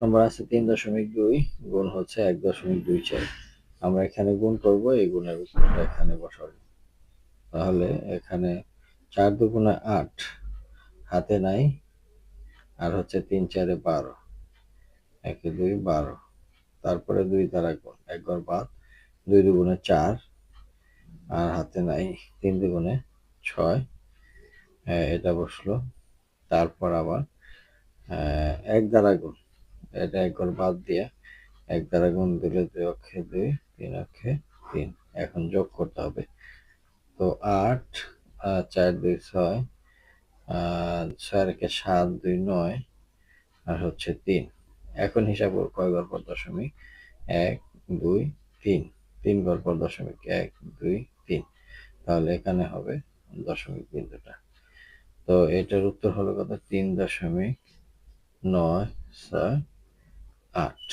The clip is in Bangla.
নম্বর আছে 3.2 গুণ হচ্ছে 1.24। আমরা এখানে গুণ করব, এই গুণের উত্তরটা এখানে বসাবো। তাহলে এখানে 4 দুগুণে 8, হাতে নাই, আর হচ্ছে 3 4 12, 1 2 12, তারপরে 2 দ্বারা গুণ, 1 ঘর বাদ, 2 দুগুণে 4, আর হাতে নাই, 3 দুগুণে 6, এটা বসলো। তারপর আবার 1 দ্বারা গুণ, এটা 1 ঘর বাদ দিয়ে 1 দ্বারা গুণ দিলে 2 অক্ষে 2, 3 অক্ষে 3। এখন যোগ করতে হবে। তো 8, 4 2 6, 6 রেখে 7 2 9, আর হচ্ছে 3। এখন হিসাব করব কয় ঘর পর দশমিক, 1 2 3, 3 ঘর পর দশমিক, 1 2 3। তাহলে এখানে হবে দশমিক বিন্দুটা। তো এটার উত্তর হলো কত, 3.968।